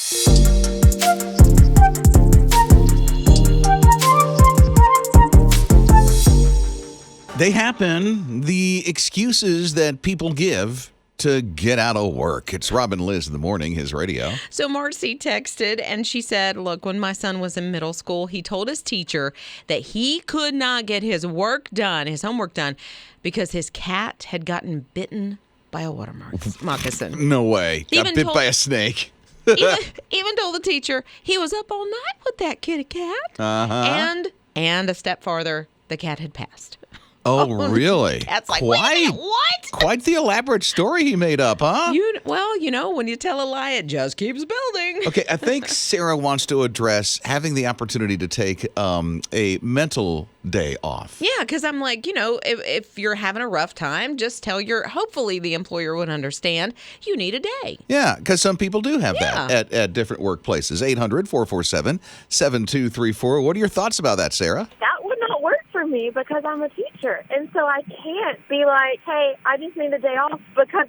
They happen, the excuses that people give to get out of work. It's Rob and Lizz in the morning, his radio. So Marcy texted and she said, look, when my son was in middle school, he told his teacher that he could not get his homework done, because his cat had gotten bitten by a water moccasin. No way. Got bit by a snake. even told the teacher he was up all night with that kitty cat. Uh-huh. And a step farther, the cat had passed. Oh, really? That's like, wait a minute, what? Quite the elaborate story he made up, huh? When you tell a lie, it just keeps building. Okay, I think Sarah wants to address having the opportunity to take a mental day off. Yeah, because I'm like, if you're having a rough time, just hopefully the employer would understand you need a day. Yeah, because some people do have that at different workplaces. 800-447-7234. What are your thoughts about that, Sarah? That would not work for me because I'm a teacher. And so I can't be like, hey, I just need a day off, because,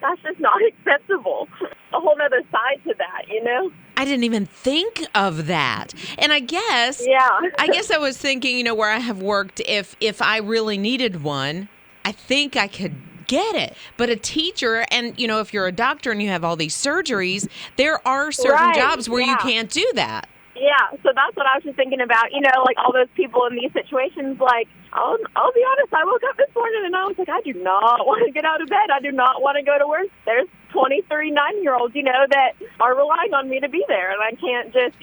that's just not acceptable. A whole other side to that, I didn't even think of that. And I guess I was thinking, where I have worked, if I really needed one, I think I could get it. But a teacher, and, if you're a doctor and you have all these surgeries, there are certain jobs where you can't do that. Yeah, so that's what I was just thinking about, all those people in these situations, I'll be honest, I woke up this morning and I was like, I do not want to get out of bed. I do not want to go to work. There's 23 9-year-olds, that are relying on me to be there, and I can't just,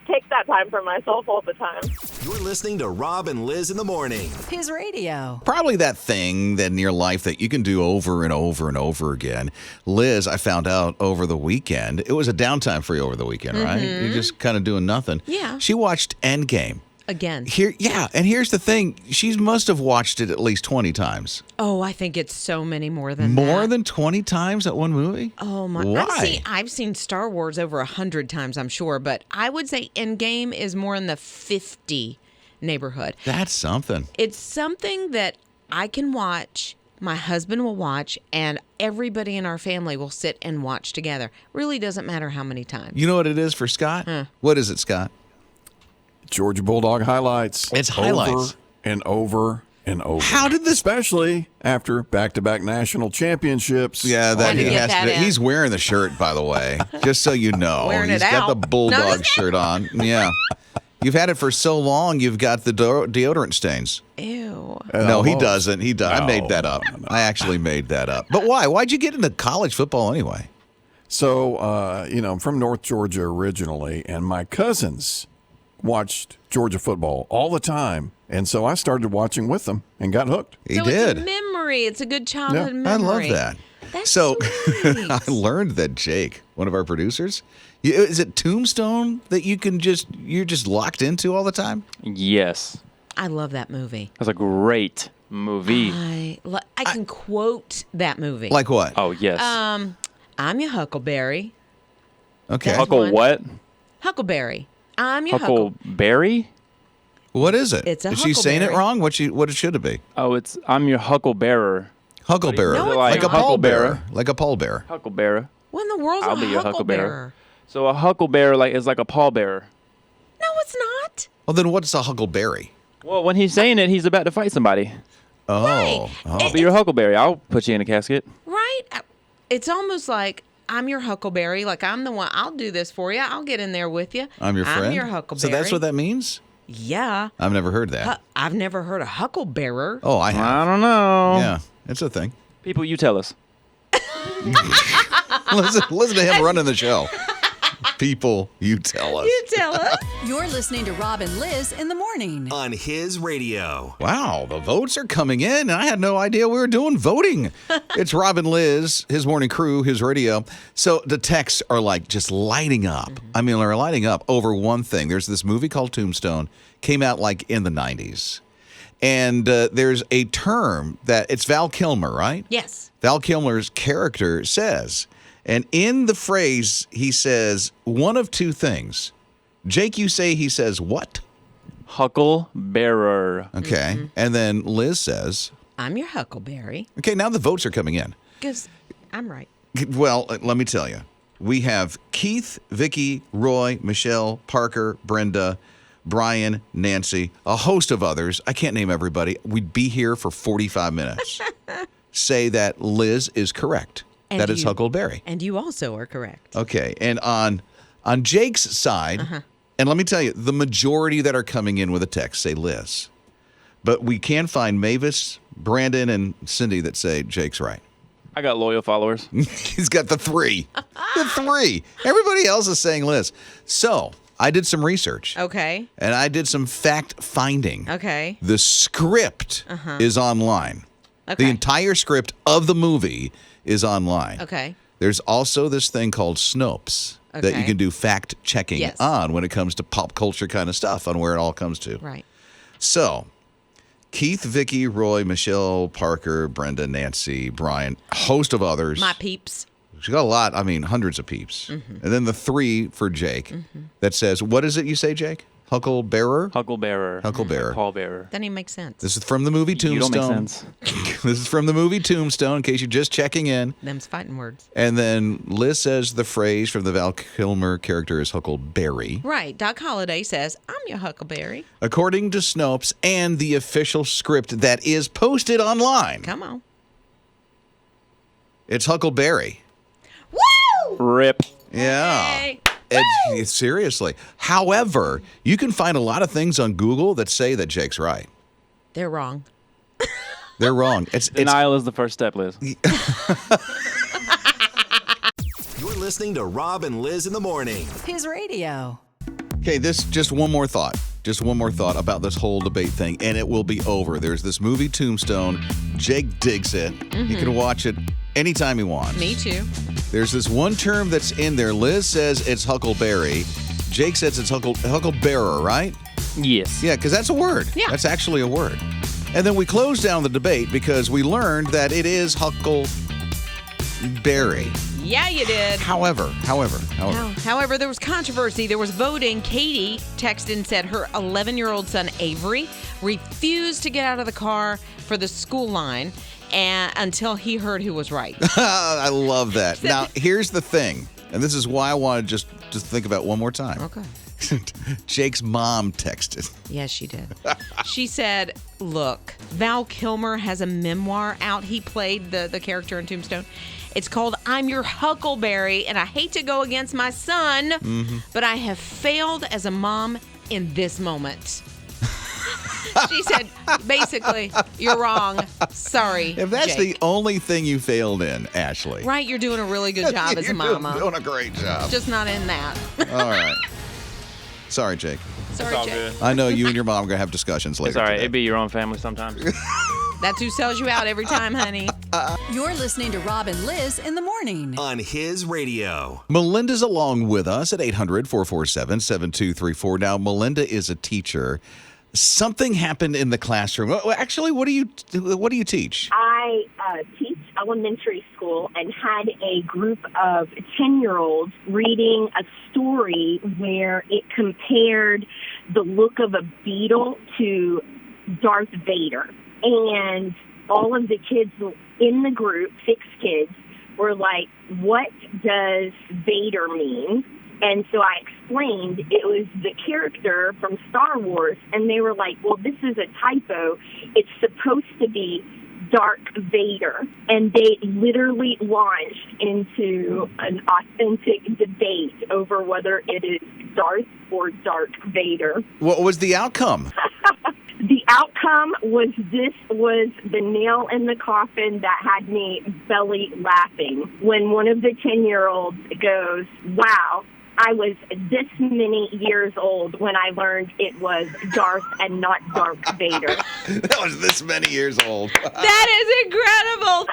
take that time for myself all the time. You're listening to Rob and Lizz in the morning. His radio. Probably that thing that in your life that you can do over and over and over again. Liz, I found out over the weekend, it was a downtime for you over the weekend, right? You're just kind of doing nothing. Yeah. She watched Endgame. Again. And here's the thing. She must have watched it at least 20 times. Oh, I think it's so many more than that. More than 20 times at one movie? Oh, my. Why? I've seen Star Wars over 100 times, I'm sure, but I would say Endgame is more in the 50 neighborhood. That's something. It's something that I can watch, my husband will watch, and everybody in our family will sit and watch together. Really doesn't matter how many times. You know what it is for Scott? What is it, Scott? Georgia Bulldog highlights. It's highlights. Over and over and over. How did this? Especially after back-to-back national championships. Yeah, he's wearing the shirt, by the way, just so you know. He's got the Bulldog shirt on. Yeah. You've had it for so long, you've got the deodorant stains. Ew. No, he doesn't. No, I made that up. No. I actually made that up. But why? Why'd you get into college football anyway? So, I'm from North Georgia originally, and my cousins watched Georgia football all the time. And so I started watching with them and got hooked. He did. It's a memory. It's a good childhood memory. I love that. That's so nice. I learned that Jake, one of our producers, is it Tombstone that you're just locked into all the time? Yes. I love that movie. That's a great movie. I can quote that movie. Like what? Oh, yes. I'm your Huckleberry. Okay. Huckle what? Huckleberry. I'm your Huckleberry? What is it? It's a Is she saying it huckleberry. wrong? What should it be? Oh, I'm your Hucklebearer. Hucklebearer. No, it's like a not. pallbearer. Like a pallbearer. Hucklebearer. What in the world's I'll a be your Hucklebearer? So a Hucklebearer is like a pallbearer. No, it's not. Well, then what's a huckleberry? Well, when he's saying it, he's about to fight somebody. Oh. Right. I'll be your Huckleberry. I'll put you in a casket. Right? It's almost like I'm your Huckleberry. Like I'm the one. I'll do this for you. I'll get in there with you. I'm your friend? I'm your Huckleberry. So that's what that means? Yeah. I've never heard that. I've never heard a Hucklebearer. Oh, I have. I don't know. Yeah, it's a thing. People, you tell us. Listen to him running the show. People, you tell us. You tell us. You're listening to Rob and Lizz in the morning. On his radio. Wow, the votes are coming in, and I had no idea we were doing voting. It's Rob and Lizz, his morning crew, his radio. So the texts are just lighting up. I mean, they're lighting up over one thing. There's this movie called Tombstone, came out in the 90s. And there's a term that, it's Val Kilmer, right? Yes. Val Kilmer's character says, and in the phrase, he says one of two things. Jake, you say he says what? Hucklebearer. Okay. And then Liz says, I'm your Huckleberry. okay, now the votes are coming in. Because I'm right. Well, let me tell you. We have Keith, Vicky, Roy, Michelle, Parker, Brenda, Brian, Nancy, a host of others. I can't name everybody. We'd be here for 45 minutes. Say that Liz is correct. And that is Huckleberry. And you also are correct. Okay. And on Jake's side, and let me tell you, the majority that are coming in with a text say Liz. But we can find Mavis, Brandon, and Cindy that say Jake's right. I got loyal followers. He's got the three. The three. Everybody else is saying Liz. So I did some research. Okay. And I did some fact finding. Okay. The script is online. Okay. The entire script of the movie is online. Okay. There's also this thing called Snopes that you can do fact checking on when it comes to pop culture kind of stuff, on where it all comes to. Right. So Keith, Vicky, Roy, Michelle, Parker, Brenda, Nancy, Brian, a host of others. My peeps. She got a lot. I mean, hundreds of peeps. And then the three for Jake that says, what is it you say, Jake? Hucklebearer? Hucklebearer. Hucklebearer. Pallbearer. Doesn't even make sense. This is from the movie Tombstone. You don't make sense. This is from the movie Tombstone, in case you're just checking in. Them's fighting words. And then Liz says the phrase from the Val Kilmer character is Huckleberry. Right. Doc Holliday says, I'm your Huckleberry. According to Snopes and the official script that is posted online, Come on. it's Huckleberry. Woo! Rip. Yeah. Hey. Seriously. However, you can find a lot of things on Google that say that Jake's right. They're wrong. They're wrong. Denial is the first step, Liz. You're listening to Rob and Liz in the morning. His radio. Okay, just one more thought. Just one more thought about this whole debate thing, and it will be over. There's this movie Tombstone. Jake digs it. He can watch it anytime he wants. Me too. There's this one term that's in there. Liz says it's Huckleberry. Jake says it's Hucklebearer, right? Yes. Yeah, because that's a word. Yeah. That's actually a word. And then we closed down the debate because we learned that it is Huckleberry. Yeah, you did. However. However, there was controversy. There was voting. Katie texted and said her 11-year-old son, Avery, refused to get out of the car for the school line until he heard who was right. I love that. Now, here's the thing, and this is why I want to just think about it one more time. Okay. Jake's mom texted. Yes, she did. She said, look, Val Kilmer has a memoir out. He played the character in Tombstone. It's called I'm Your Huckleberry, and I hate to go against my son, but I have failed as a mom in this moment. She said, basically, you're wrong. Sorry, If that's Jake. the only thing you failed in, Ashley. Right, you're doing a really good job as a mama. You're doing a great job. Just not in that. All right. Sorry, Jake. Sorry, all Jake. good. I know you and your mom are going to have discussions later It's all right. today. It be your own family sometimes. That's who sells you out every time, honey. You're listening to Rob and Liz in the morning. On his radio. Melinda's along with us at 800-447-7234. Now, Melinda is a teacher. Something happened in the classroom. Well, actually, what do you teach? I teach elementary school and had a group of 10-year-olds reading a story where it compared the look of a beetle to Darth Vader. And all of the kids in the group, 6 kids, were like, what does Vader mean? And so I explained it was the character from Star Wars, and they were like, well, this is a typo. It's supposed to be Dark Vader. And they literally launched into an authentic debate over whether it is Darth or Dark Vader. What was the outcome? The outcome was this was the nail in the coffin that had me belly laughing when one of the 10-year-olds goes, wow, I was this many years old when I learned it was Darth and not Dark Vader. That was this many years old. That is incredible.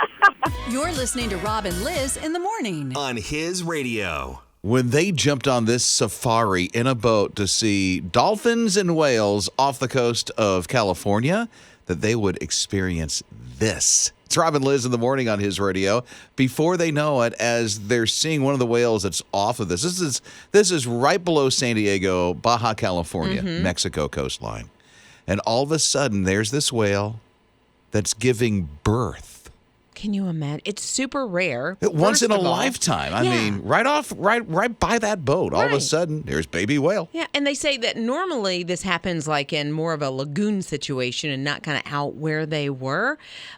You're listening to Rob and Liz in the morning. On his radio. When they jumped on this safari in a boat to see dolphins and whales off the coast of California, that they would experience this. It's Rob and Liz in the morning on his radio. Before they know it, as they're seeing one of the whales that's off of this is right below San Diego, Baja California, Mexico coastline. And all of a sudden, there's this whale that's giving birth Can you imagine? It's super rare. Once in a first of all. lifetime. I Yeah. mean, right by that boat. All of a Right. sudden, there's baby whale. Yeah, and they say that normally this happens like in more of a lagoon situation and not kind of out where they were.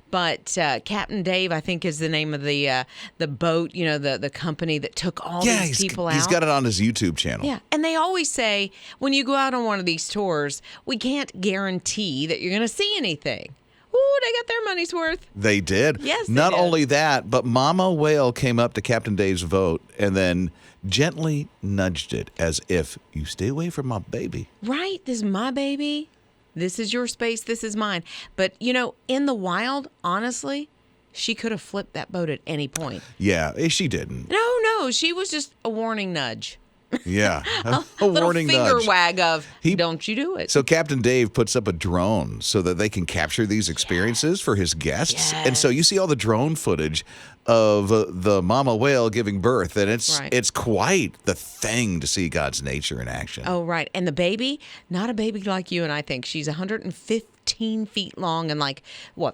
But Captain Dave, I think, is the name of the boat, the company that took all these people out. He's got it on his YouTube channel. Yeah, and they always say when you go out on one of these tours, we can't guarantee that you're going to see anything. Ooh, they got their money's worth. They did. Yes, they Not did. only that, but Mama Whale came up to Captain Dave's boat and then gently nudged it as if, you stay away from my baby. Right, this is my baby. This is your space. This is mine. But, in the wild, honestly, she could have flipped that boat at any point. Yeah, she didn't. No, she was just a warning nudge. Yeah, a Little warning finger nudge. wag of, don't you do it. So Captain Dave puts up a drone so that they can capture these experiences for his guests. And so you see all the drone footage of the mama whale giving birth, and it's quite the thing to see God's nature in action. Oh, right. And the baby, not a baby like you and I think. She's 115 feet long and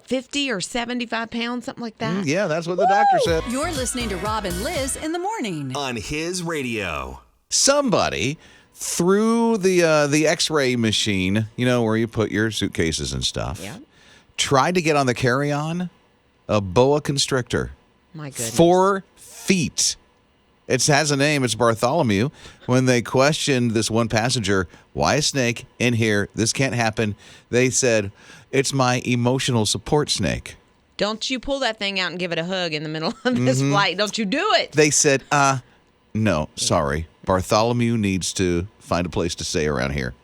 50 or 75 pounds, something like that. Yeah, that's what the doctor said. You're listening to Rob and Liz in the morning. On his radio. Somebody through the X-ray machine, where you put your suitcases and stuff, tried to get on the carry-on a boa constrictor. My goodness. 4 feet. It has a name. It's Bartholomew. When they questioned this one passenger, why a snake in here? This can't happen. They said, it's my emotional support snake. Don't you pull that thing out and give it a hug in the middle of this flight. Don't you do it. They said, no, sorry. Bartholomew needs to find a place to stay around here.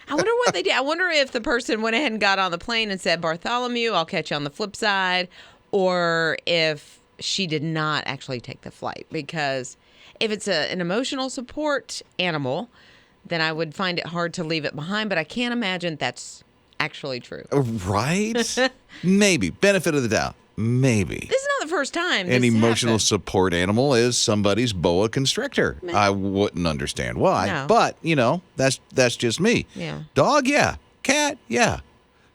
I wonder what they did. I wonder if the person went ahead and got on the plane and said, Bartholomew, I'll catch you on the flip side, or if she did not actually take the flight. Because if it's an emotional support animal, then I would find it hard to leave it behind. But I can't imagine that's actually true. Right? Maybe. Benefit of the doubt. Maybe. This is not the first time An this emotional happened. support animal is somebody's boa constrictor. I wouldn't understand why, No. but that's just me. Yeah. Dog, yeah. Cat, yeah.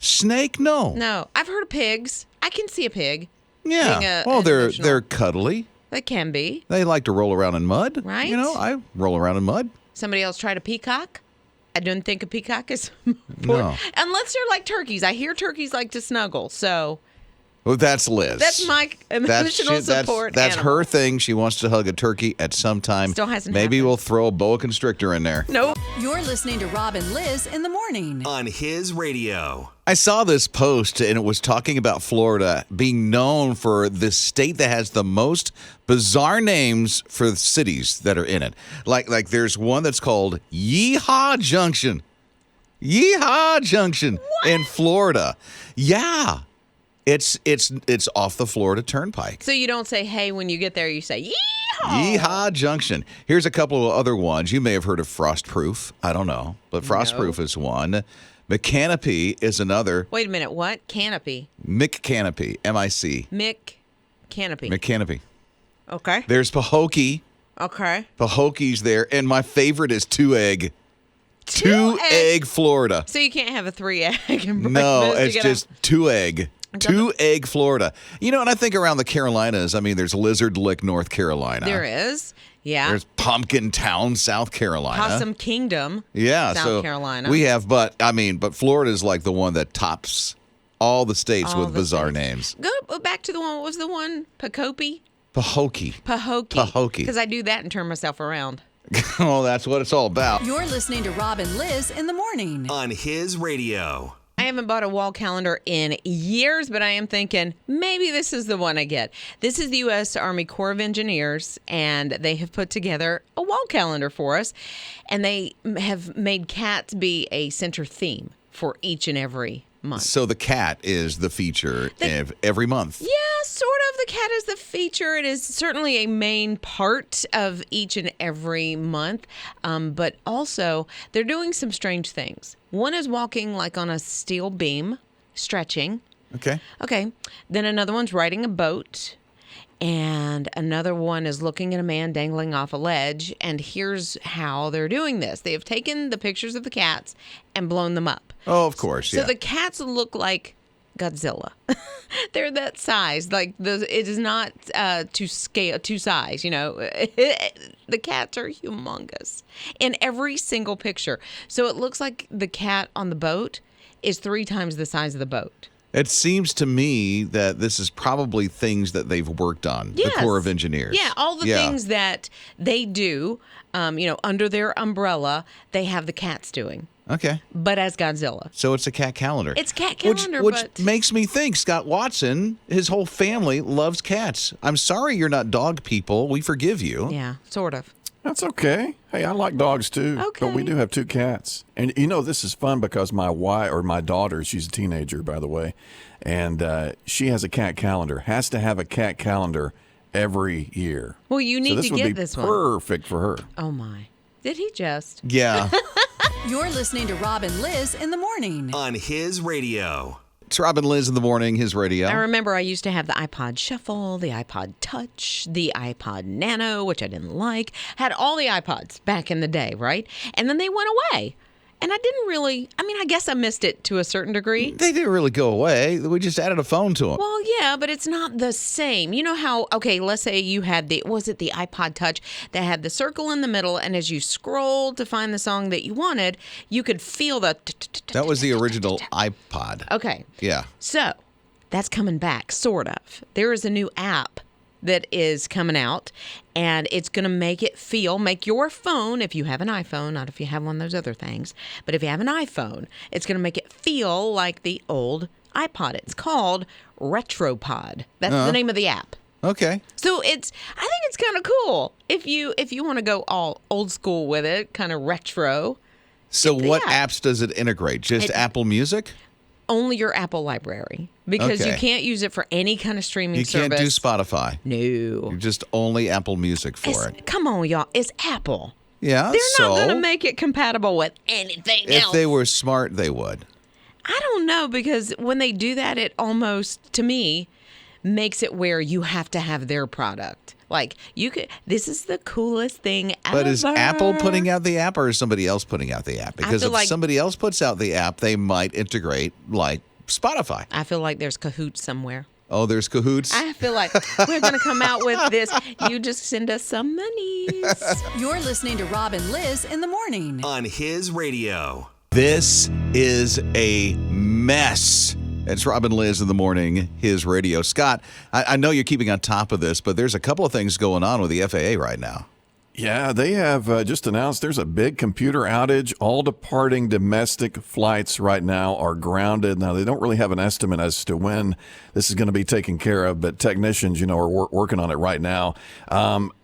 Snake, no. No, I've heard of pigs. I can see a pig. Yeah. being Well, an they're emotional- cuddly. They can be. They like to roll around in mud. Right. I roll around in mud. Somebody else tried a peacock. I don't think a peacock is No. unless they're like turkeys. I hear turkeys like to snuggle, so Well, that's Liz. that's my emotional support That's animal. her thing. She wants to hug a turkey at some time. Still hasn't Maybe happened. we'll throw a boa constrictor in there. Nope. You're listening to Rob and Liz in the morning. On his radio. I saw this post, and it was talking about Florida being known for the state that has the most bizarre names for the cities that are in it. Like there's one that's called Yeehaw Junction. Yeehaw Junction in Florida. Yeah. It's off the Florida Turnpike. So you don't say hey when you get there. You say yeehaw. Yeehaw Junction. Here's a couple of other ones. You may have heard of Frostproof. I don't know, but Frostproof is one. McCanopy is another. Wait a minute. What? Canopy. McCanopy. M-I-C. Canopy. McCanopy. Okay. There's Pahokee. Okay. Pahokee's there. And my favorite is Two Egg. Two Egg, Florida. So you can't have a 3-egg and breakfast. No, You it's gotta- just Two Egg. Two Egg, Florida. And I think around the Carolinas, there's Lizard Lick, North Carolina. There is. Yeah. There's Pumpkin Town, South Carolina. Possum Kingdom. Yeah, South so Carolina. we have, but Florida is like the one that tops all the states All with the bizarre states. names. Go back to the one. What was the one? Pahokee? Pahokee. Pahokee. Because I do that and turn myself around. Oh, that's what it's all about. You're listening to Rob and Liz in the morning. On his radio. I haven't bought a wall calendar in years, but I am thinking maybe this is the one I get. This is the U.S. Army Corps of Engineers, and they have put together a wall calendar for us, and they have made cats be a center theme for each and every month. So the cat is the feature of every month. Yeah, sort of. The cat is the feature. It is certainly a main part of each and every month. But also, they're doing some strange things. One is walking like on a steel beam, stretching. Okay. Okay. Then another one's riding a boat. And another one is looking at a man dangling off a ledge. And here's how they're doing this. They have taken the pictures of the cats and blown them up. Oh, of course, So yeah. the cats look like Godzilla. They're that size. Like it is not to size. The cats are humongous in every single picture. So it looks like the cat on the boat is 3 times the size of the boat. It seems to me that this is probably things that they've worked on, Yes. the Corps of Engineers. Yeah, all the things that they do, under their umbrella, they have the cats doing. Okay. But as Godzilla. So it's a cat calendar. It's cat calendar, which but makes me think Scott Watson, his whole family loves cats. I'm sorry you're not dog people. We forgive you. yeah, sort of. That's okay. Hey, I like dogs too. Okay. But we do have 2 cats. And this is fun because my daughter, she's a teenager, by the way, and she has a cat calendar, has to have a cat calendar every year. Well, you need to get this one. Perfect for her. Oh, my. Did he just? Yeah. You're listening to Rob and Liz in the morning. On His Radio. It's Rob and Liz in the morning, his radio. I remember I used to have the iPod Shuffle, the iPod Touch, the iPod Nano, which I didn't like. Had all the iPods back in the day, right? And then they went away. And I didn't really, I guess I missed it to a certain degree. They didn't really go away. We just added a phone to them. Well, yeah, but it's not the same. You know how, okay, let's say you had the iPod Touch that had the circle in the middle, and as you scrolled to find the song that you wanted, you could feel the... That was the original iPod. Okay. Yeah. So, that's coming back, sort of. There is a new app that is coming out, and it's going to make your phone, if you have an iPhone, not if you have one of those other things, but if you have an iPhone, it's going to make it feel like the old iPod. It's called Retropod. That's the name of the app. Okay. So I think it's kind of cool if you want to go all old school with it, kind of retro. So what apps does it integrate? Just Apple Music? Only your Apple library, because you can't use it for any kind of streaming service. You can't do Spotify. No. You're just only Apple Music for it. Come on, y'all. It's Apple. Yeah, They're not going to make it compatible with anything else. If they were smart, they would. I don't know, because when they do that, it almost, to me, makes it where you have to have their product. Like, this is the coolest thing ever. But is Apple putting out the app, or is somebody else putting out the app? Because if somebody else puts out the app, they might integrate like Spotify. I feel like there's cahoots somewhere. Oh, there's cahoots? I feel like we're going to come out with this. You just send us some monies. You're listening to Rob and Liz in the morning. On His Radio. This is a mess. It's Rob and Liz in the morning, his radio. Scott, I know you're keeping on top of this, but there's a couple of things going on with the FAA right now. Yeah, they have just announced there's a big computer outage. All departing domestic flights right now are grounded. Now, they don't really have an estimate as to when this is going to be taken care of, but technicians, are working on it right now.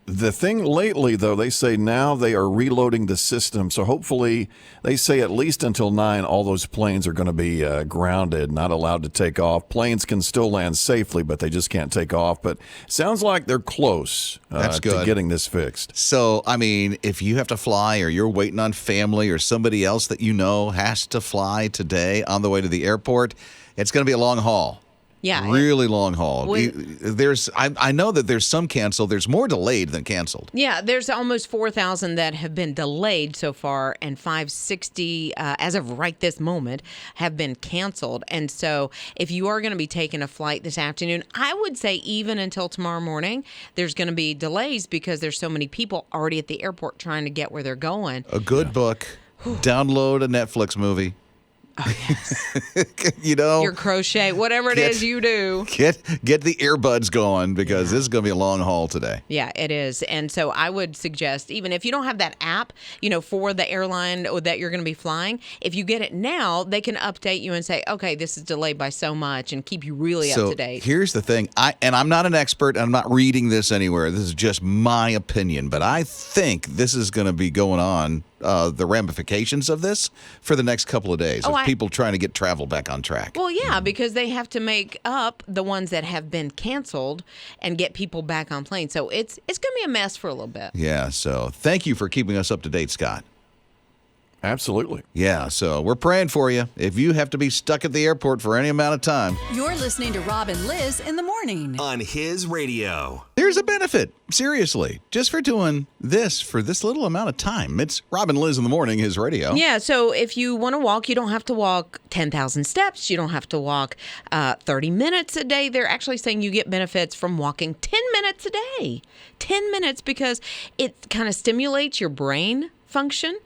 The thing lately, though, they say now they are reloading the system. So hopefully, they say at least until 9, all those planes are going to be grounded, not allowed to take off. Planes can still land safely, but they just can't take off. But sounds like they're close to getting this fixed. So, if you have to fly, or you're waiting on family, or somebody else that has to fly today on the way to the airport, it's going to be a long haul. Yeah. Really long haul. I know that there's some canceled. There's more delayed than canceled. Yeah, there's almost 4,000 that have been delayed so far, and 560, as of right this moment, have been canceled. And so if you are going to be taking a flight this afternoon, I would say even until tomorrow morning, there's going to be delays because there's so many people already at the airport trying to get where they're going. A good book. Download a Netflix movie. Oh, yes. Your crochet, whatever it is you do. Get the earbuds going, because this is going to be a long haul today. Yeah, it is. And so I would suggest, even if you don't have that app, for the airline that you're going to be flying, if you get it now, they can update you and say, okay, this is delayed by so much, and keep you really up to date. Here's the thing. I'm not an expert. I'm not reading this anywhere. This is just my opinion. But I think this is going to be going on, the ramifications of this for the next couple of days of people trying to get travel back on track. Well, yeah, because they have to make up the ones that have been canceled and get people back on planes. So it's going to be a mess for a little bit. Yeah, so thank you for keeping us up to date, Scott. Absolutely. Yeah, so we're praying for you if you have to be stuck at the airport for any amount of time. You're listening to Rob and Liz in the morning. On His Radio. There's a benefit, seriously, just for doing this for this little amount of time. It's Rob and Liz in the morning, His Radio. Yeah, so if you want to walk, you don't have to walk 10,000 steps. You don't have to walk 30 minutes a day. They're actually saying you get benefits from walking 10 minutes a day. 10 minutes because it kind of stimulates your brain function.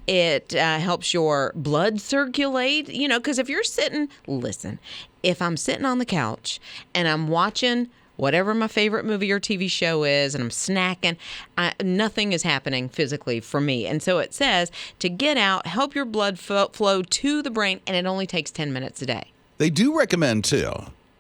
It helps your blood circulate, because if you're listen, if I'm sitting on the couch and I'm watching whatever my favorite movie or TV show is and I'm snacking, nothing is happening physically for me. And so it says to get out, help your blood flow to the brain, and it only takes 10 minutes a day. They do recommend, too,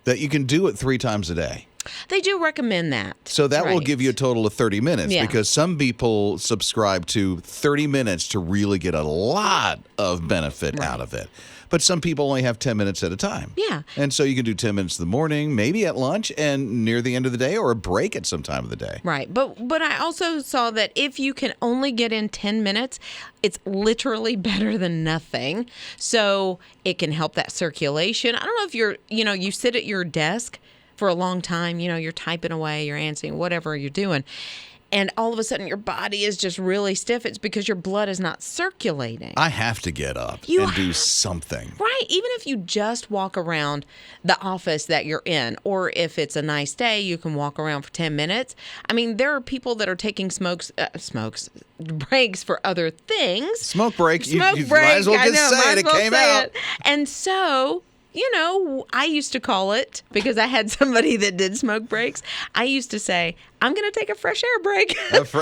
that you can do it 3 times a day. They do recommend that. So that will give you a total of 30 minutes because some people subscribe to 30 minutes to really get a lot of benefit out of it. But some people only have 10 minutes at a time. Yeah. And so you can do 10 minutes in the morning, maybe at lunch and near the end of the day, or a break at some time of the day. Right. But I also saw that if you can only get in 10 minutes, it's literally better than nothing. So it can help that circulation. I don't know if you sit at your desk for a long time, you're typing away, you're answering, whatever you're doing. And all of a sudden your body is just really stiff. It's because your blood is not circulating. I have to get up and do something. Right. Even if you just walk around the office that you're in, or if it's a nice day, you can walk around for 10 minutes. I mean, there are people that are taking breaks for other things. Smoke break. You break. might as well just say it. It came out. And so, I used to call it, because I had somebody that did smoke breaks, I used to say, I'm going to take a fresh air break.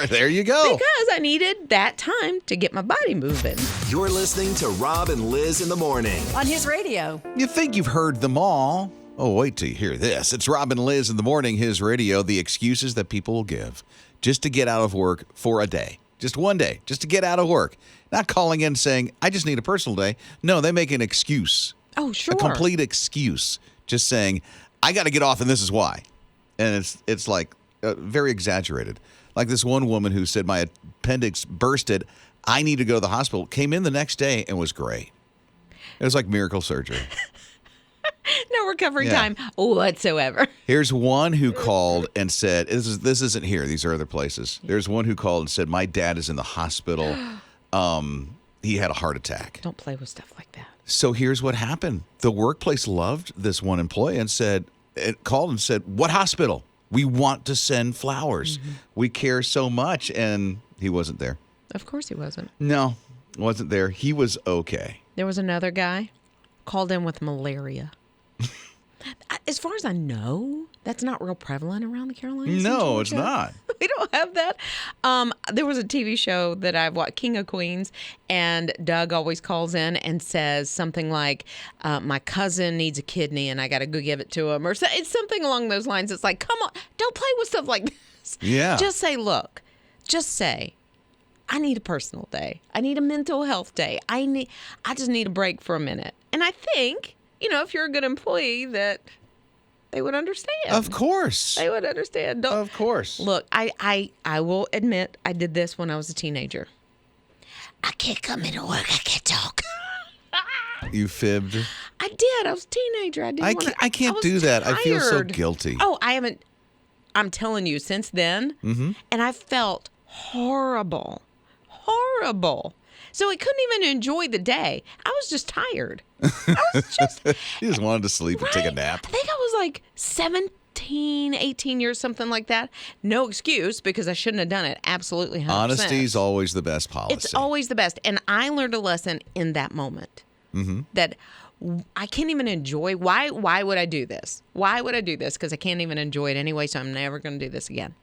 There you go. Because I needed that time to get my body moving. You're listening to Rob and Liz in the morning. On His Radio. You think you've heard them all. Oh, wait till you hear this. It's Rob and Liz in the morning, His Radio, the excuses that people will give just to get out of work for a day. Just one day, just to get out of work. Not calling in saying, I just need a personal day. No, they make an excuse. Oh, sure. A complete excuse. Just saying, I got to get off and this is why. And it's like very exaggerated. Like this one woman who said, my appendix bursted. I need to go to the hospital. Came in the next day and was great. It was like miracle surgery. No recovery time whatsoever. Here's one who called and said, this isn't here. These are other places. There's one who called and said, my dad is in the hospital. He had a heart attack. Don't play with stuff like that. So here's what happened. The workplace loved this one employee and called and said, what hospital? We want to send flowers. Mm-hmm. We care so much. And he wasn't there. Of course he wasn't. No, wasn't there. He was okay. There was another guy called in with malaria. As far as I know, that's not real prevalent around the Carolinas. No, it's not. We don't have that. There was a TV show that I've watched, King of Queens, and Doug always calls in and says something like, my cousin needs a kidney and I got to go give it to him. Or it's something along those lines. It's like, come on, don't play with stuff like this. Yeah. Just say, I need a personal day. I need a mental health day. I just need a break for a minute. And I think, if you're a good employee, that they would understand. Of course. They would understand. Of course. Look, I will admit I did this when I was a teenager. I can't come into work. I can't talk. You fibbed? I did. I was a teenager. I can't do that. Tired. I feel so guilty. Oh, I haven't. I'm telling you, since then, and I felt horrible. So I couldn't even enjoy the day. I was just tired. You just wanted to sleep and take a nap. I think I was like 17, 18 years, something like that. No excuse, because I shouldn't have done it. Absolutely 100%. Honesty's always the best policy. It's always the best. And I learned a lesson in that moment that I can't even enjoy. Why would I do this? Why would I do this? Because I can't even enjoy it anyway, so I'm never going to do this again.